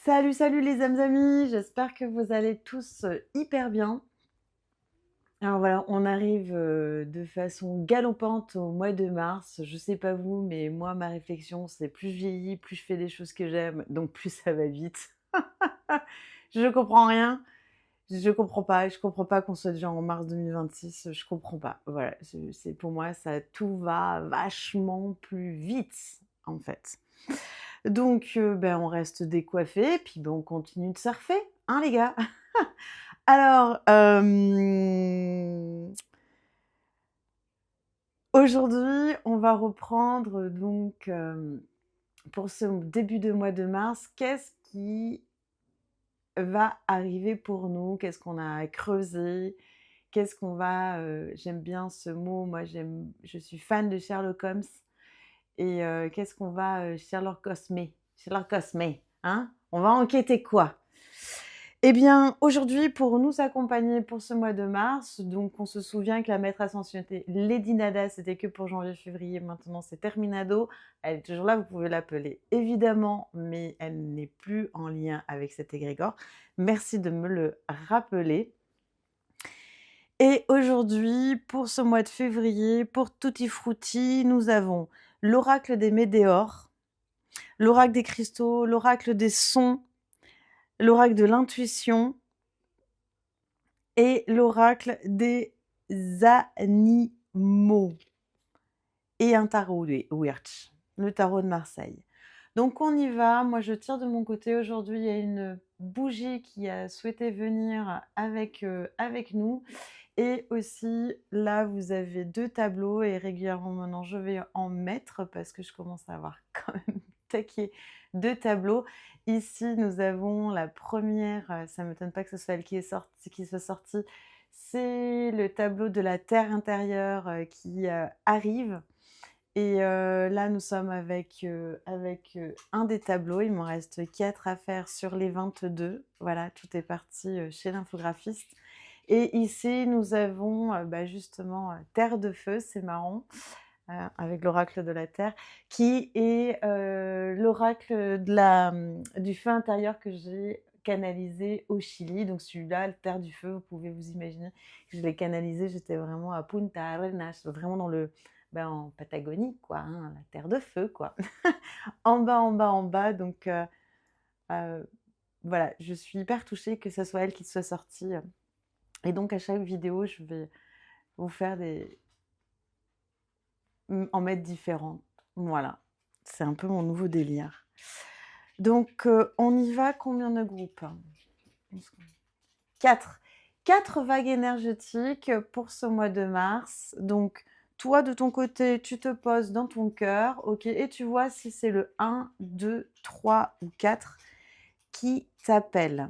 Salut, salut les amis, j'espère que vous allez tous hyper bien. Alors voilà, on arrive de façon galopante au mois de mars. Je sais pas vous, mais moi, ma réflexion, c'est plus je vieillis, plus je fais des choses que j'aime, donc plus ça va vite. Je comprends rien, je comprends pas qu'on soit déjà en mars 2026, je comprends pas. Voilà, c'est pour moi, ça tout va vachement plus vite, en fait. Donc, ben, on reste décoiffés, puis ben, on continue de surfer, hein les gars? Alors, aujourd'hui, on va reprendre donc, pour ce début de mois de mars, qu'est-ce qui va arriver pour nous? Qu'est-ce qu'on a à creuser? Qu'est-ce qu'on va, j'aime bien ce mot, moi je suis fan de Sherlock Holmes et qu'est-ce qu'on va, Sherlock Cosme, hein? On va enquêter quoi? Eh bien, aujourd'hui, pour nous accompagner pour ce mois de mars, donc on se souvient que la maîtresse ancienneté Lady Nada, c'était que pour janvier-février, maintenant c'est terminado. Elle est toujours là, vous pouvez l'appeler évidemment, mais elle n'est plus en lien avec cet égrégore. Merci de me le rappeler. Et aujourd'hui, pour ce mois de février, pour Tutti Frutti, nous avons l'oracle des météores, l'oracle des cristaux, l'oracle des sons, l'oracle de l'intuition et l'oracle des animaux et un tarot de Wirth, le tarot de Marseille. Donc on y va, moi je tire de mon côté aujourd'hui, il y a une bougie qui a souhaité venir avec nous et aussi là vous avez 2 tableaux et régulièrement maintenant je vais en mettre parce que je commence à avoir quand même taqué 2 tableaux. Ici nous avons la première, ça ne m'étonne pas que ce soit elle qui soit sortie, c'est le tableau de la terre intérieure qui arrive. Et là, nous sommes avec un des tableaux. Il m'en reste 4 à faire sur les 22. Voilà, tout est parti chez l'infographiste. Et ici, nous avons bah, justement Terre de Feu, c'est marrant, avec l'oracle de la Terre, qui est l'oracle du feu intérieur que j'ai canalisé au Chili. Donc celui-là, le Terre du Feu, vous pouvez vous imaginer que je l'ai canalisé, j'étais vraiment à Punta Arenas, vraiment dans ben, en Patagonie, quoi, hein, la Terre de Feu, quoi. En bas, en bas, en bas, donc voilà, je suis hyper touchée que ce soit elle qui soit sortie. Et donc à chaque vidéo, je vais vous faire en mettre différentes. Voilà, c'est un peu mon nouveau délire. Donc on y va, combien de groupes? 4. 4 vagues énergétiques pour ce mois de mars. Donc toi de ton côté, tu te poses dans ton cœur, ok, et tu vois si c'est le 1, 2, 3 ou 4 qui t'appelle.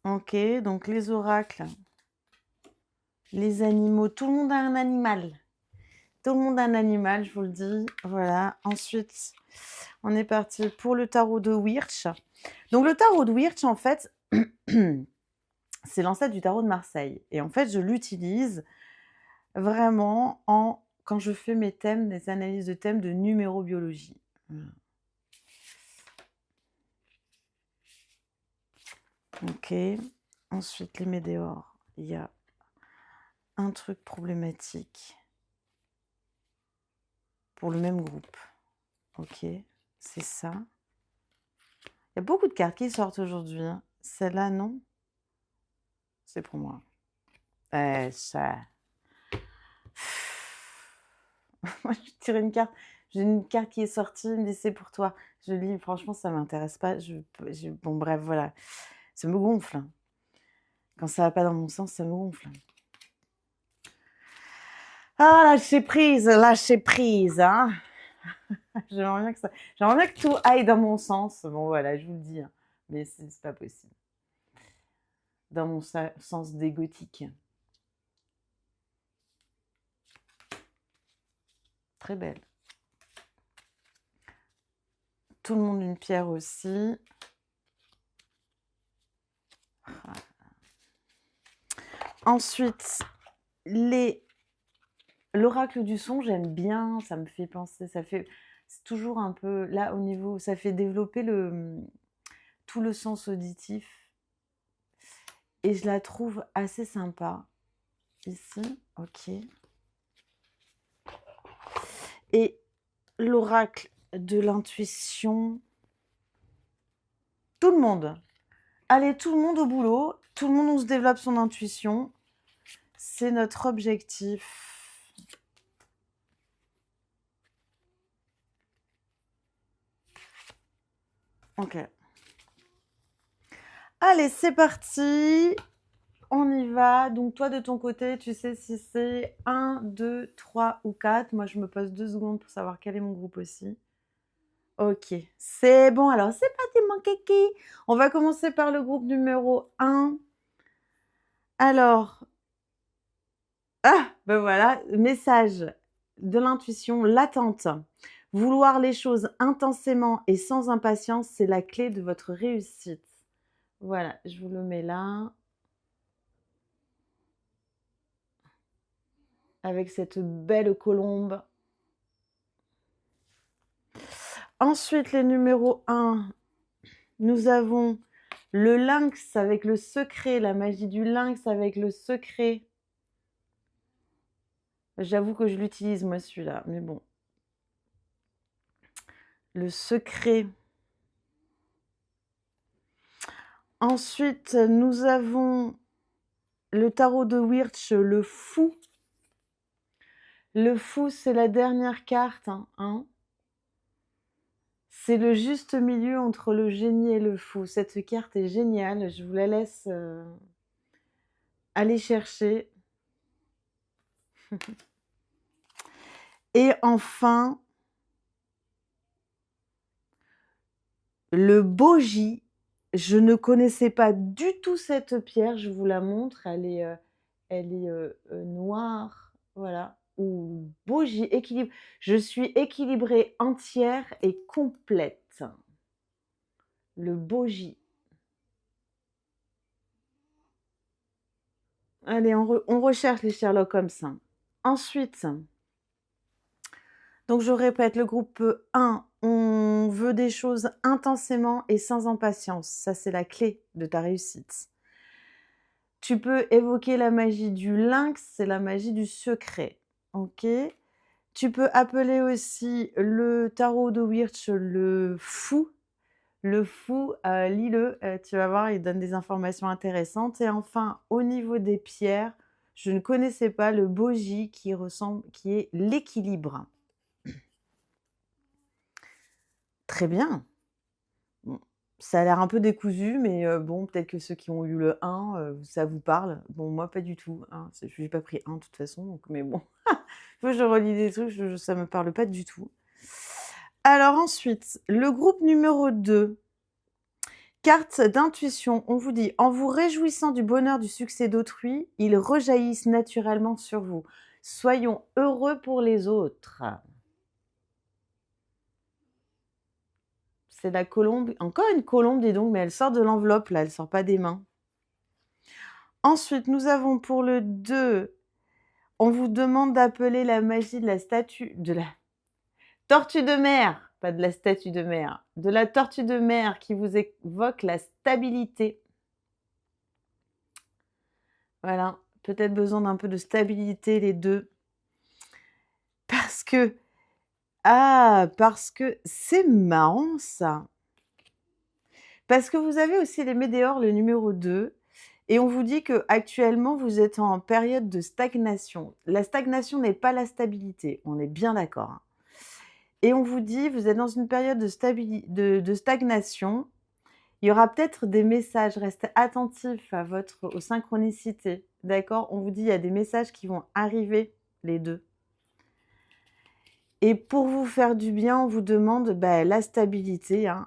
Ok, donc les oracles, les animaux, tout le monde a un animal. Tout le monde a un animal, je vous le dis. Voilà. Ensuite, on est parti pour le tarot de Wirth. Donc le tarot de Wirth, en fait, c'est l'ancêtre du tarot de Marseille. Et en fait, je l'utilise vraiment quand je fais mes thèmes, des analyses de thèmes de numérobiologie. Ok. Ensuite, les météores. Il y a un truc problématique pour le même groupe. Ok. C'est ça. Il y a beaucoup de cartes qui sortent aujourd'hui. Hein. Celle-là, non. C'est pour moi. Ça. Moi, je tire une carte. J'ai une carte qui est sortie, il me dit c'est pour toi. Je lis, franchement, ça m'intéresse pas. Bon, bref, voilà. Ça me gonfle. Quand ça va pas dans mon sens, ça me gonfle. Ah, lâcher prise, hein. J'aimerais bien que tout aille dans mon sens. Bon, voilà, je vous le dis. Hein. Mais c'est pas possible. Dans mon sens d'égotique. Très belle. Tout le monde une pierre aussi. Ensuite, L'oracle du son, j'aime bien, ça me fait penser, c'est toujours un peu, là, au niveau, ça fait développer tout le sens auditif. Et je la trouve assez sympa. Ici, ok. Et l'oracle de l'intuition, tout le monde. Allez, tout le monde au boulot, tout le monde, on se développe son intuition. C'est notre objectif. Ok. Allez, c'est parti. On y va. Donc, toi, de ton côté, tu sais si c'est 1, 2, 3 ou 4. Moi, je me pose 2 secondes pour savoir quel est mon groupe aussi. Ok, c'est bon. Alors, c'est parti, mon kiki. On va commencer par le groupe numéro 1. Alors, ben voilà, message de l'intuition, l'attente. Vouloir les choses intensément et sans impatience, c'est la clé de votre réussite. Voilà, je vous le mets là. Avec cette belle colombe. Ensuite, les numéros 1, nous avons le lynx avec le secret, la magie du lynx avec le secret. J'avoue que je l'utilise, moi, celui-là, mais bon. Le secret. Ensuite, nous avons le tarot de Wirch, le fou. Le fou, c'est la dernière carte, hein. C'est le juste milieu entre le génie et le fou. Cette carte est géniale. Je vous la laisse aller chercher. Et enfin, le bogie. Je ne connaissais pas du tout cette pierre. Je vous la montre. Elle est noire. Voilà. Ou bogie, équilibre. Je suis équilibrée entière et complète. Le bogie. Allez, on recherche les Sherlock Holmes. Ensuite, donc je répète, le groupe 1, on veut des choses intensément et sans impatience. Ça, c'est la clé de ta réussite. Tu peux évoquer la magie du lynx, c'est la magie du secret. Ok. Tu peux appeler aussi le tarot de Wirch le fou. Le fou, lis-le, tu vas voir, il donne des informations intéressantes. Et enfin, au niveau des pierres, je ne connaissais pas le bogie qui est l'équilibre. Très bien. Bon, ça a l'air un peu décousu, mais bon, peut-être que ceux qui ont eu le 1, ça vous parle. Bon, moi, pas du tout, hein. Je n'ai pas pris 1 de toute façon, donc, mais bon. Moi, je relis des trucs, ça ne me parle pas du tout. Alors ensuite, le groupe numéro 2. Carte d'intuition, on vous dit, en vous réjouissant du bonheur du succès d'autrui, ils rejaillissent naturellement sur vous. Soyons heureux pour les autres. C'est la colombe, encore une colombe, dis donc, mais elle sort de l'enveloppe, là, elle sort pas des mains. Ensuite, nous avons pour le 2, on vous demande d'appeler la magie de la tortue de mer, pas de la statue de mer, de la tortue de mer qui vous évoque la stabilité. Voilà, peut-être besoin d'un peu de stabilité, les deux. Parce que c'est marrant ça. Parce que vous avez aussi les météores, le numéro 2, et on vous dit qu'actuellement, vous êtes en période de stagnation. La stagnation n'est pas la stabilité, on est bien d'accord, hein. Et on vous dit, vous êtes dans une période de stagnation. Il y aura peut-être des messages, restez attentifs aux synchronicités, d'accord? On vous dit, il y a des messages qui vont arriver, les deux. Et pour vous faire du bien, on vous demande la stabilité, hein.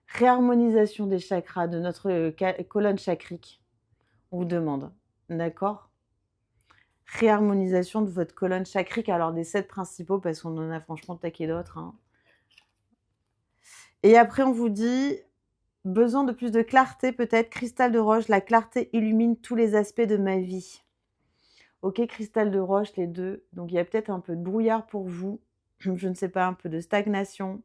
Réharmonisation des chakras, de notre colonne chakrique, on vous demande, d'accord? Réharmonisation de votre colonne chakrique, alors des 7 principaux, parce qu'on en a franchement taqué d'autres, hein. Et après, on vous dit, besoin de plus de clarté peut-être, cristal de roche, la clarté illumine tous les aspects de ma vie. OK, cristal de roche, les 2. Donc il y a peut-être un peu de brouillard pour vous, je ne sais pas, un peu de stagnation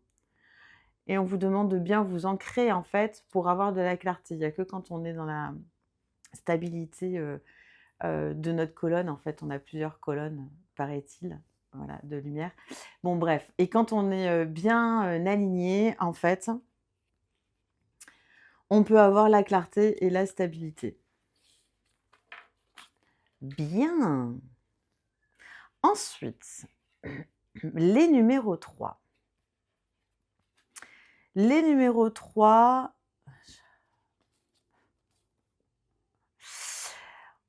et on vous demande de bien vous ancrer, en fait, pour avoir de la clarté. Il y a que quand on est dans la stabilité, de notre colonne, en fait, on a plusieurs colonnes, paraît-il, voilà, de lumière. Bon bref, et quand on est, bien, aligné, en fait, on peut avoir la clarté et la stabilité. Bien. Ensuite, les numéros 3. Les numéros 3,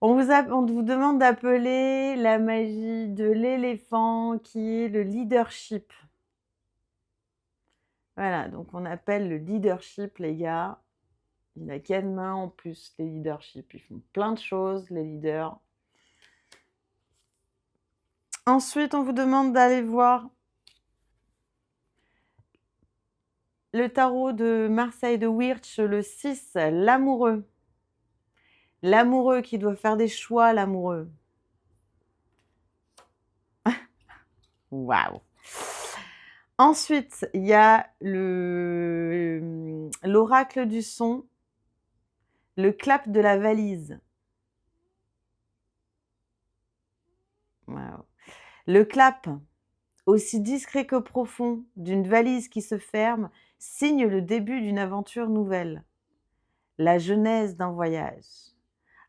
on vous demande d'appeler la magie de l'éléphant qui est le leadership. Voilà, donc on appelle le leadership, les gars. Il n'a qu'une main en plus, les leaderships. Ils font plein de choses, les leaders. Ensuite, on vous demande d'aller voir le tarot de Marseille de Wirtz, le 6, l'amoureux. L'amoureux qui doit faire des choix, l'amoureux. Waouh! Ensuite, il y a l'oracle du son, le clap de la valise. Waouh! Le clap, aussi discret que profond, d'une valise qui se ferme, signe le début d'une aventure nouvelle, la genèse d'un voyage,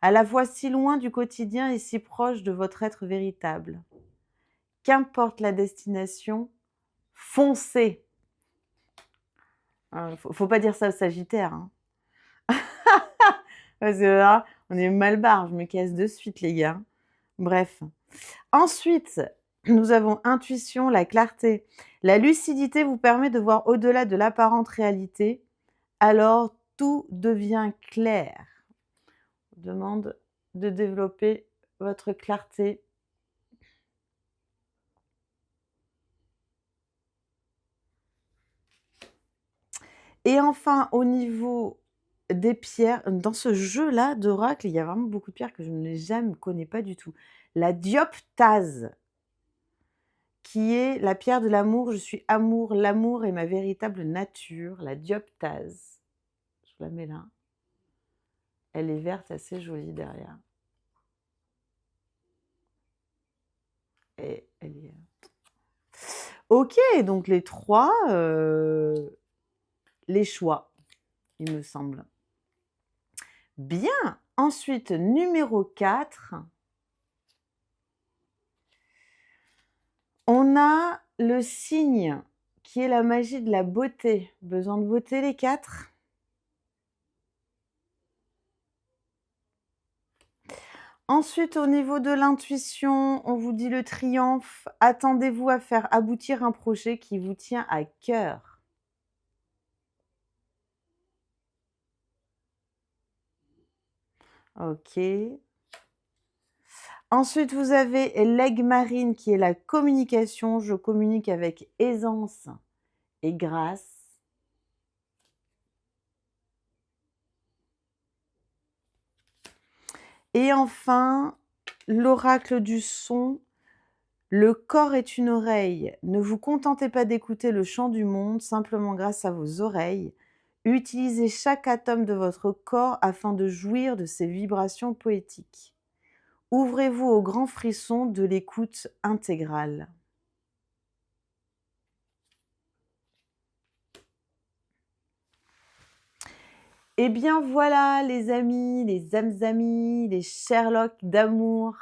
à la fois si loin du quotidien et si proche de votre être véritable. Qu'importe la destination, foncez. Faut pas dire ça au Sagittaire, hein. Parce que là, on est mal barre, je me casse de suite, les gars. Bref. Ensuite, nous avons intuition, la clarté. La lucidité vous permet de voir au-delà de l'apparente réalité, alors tout devient clair. On vous demande de développer votre clarté. Et enfin, au niveau des pierres, dans ce jeu-là d'oracle, il y a vraiment beaucoup de pierres que je ne connais pas du tout. La dioptase, qui est la pierre de l'amour. Je suis amour, l'amour est ma véritable nature. La dioptase. Je vous la mets là. Elle est verte, assez jolie derrière. Et elle est... Ok, donc les 3, les choix, il me semble. Bien. Ensuite, numéro 4. On a le signe qui est la magie de la beauté. Besoin de beauté, les 4? Ensuite, au niveau de l'intuition, on vous dit le triomphe. Attendez-vous à faire aboutir un projet qui vous tient à cœur. Ok. Ensuite, vous avez l'aigle marine qui est la communication. Je communique avec aisance et grâce. Et enfin, l'oracle du son. Le corps est une oreille. Ne vous contentez pas d'écouter le chant du monde simplement grâce à vos oreilles. Utilisez chaque atome de votre corps afin de jouir de ces vibrations poétiques. Ouvrez-vous au grand frisson de l'écoute intégrale. Eh bien voilà les amis, les âmes amies, les Sherlock d'amour.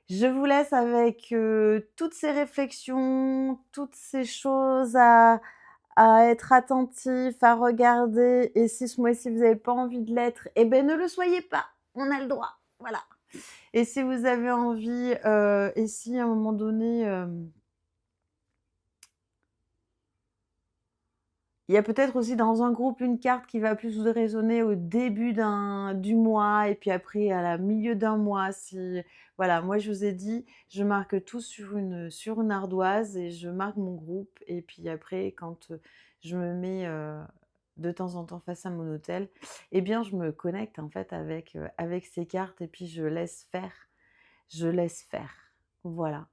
Je vous laisse avec toutes ces réflexions, toutes ces choses à être attentif, à regarder. Et si ce mois-ci, vous n'avez pas envie de l'être, eh bien, ne le soyez pas. On a le droit. Voilà. Et si vous avez envie, et si à un moment donné, il y a peut-être aussi dans un groupe une carte qui va plus vous résonner au début du mois et puis après à la milieu d'un mois. Voilà, moi je vous ai dit, je marque tout sur une ardoise et je marque mon groupe. Et puis après, quand je me mets de temps en temps face à mon hôtel, eh bien je me connecte en fait avec ces cartes et puis je laisse faire. je laisse faire. Voilà.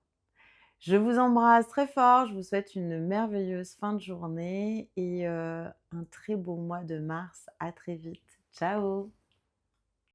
Je vous embrasse très fort, je vous souhaite une merveilleuse fin de journée et un très beau mois de mars. À très vite. Ciao!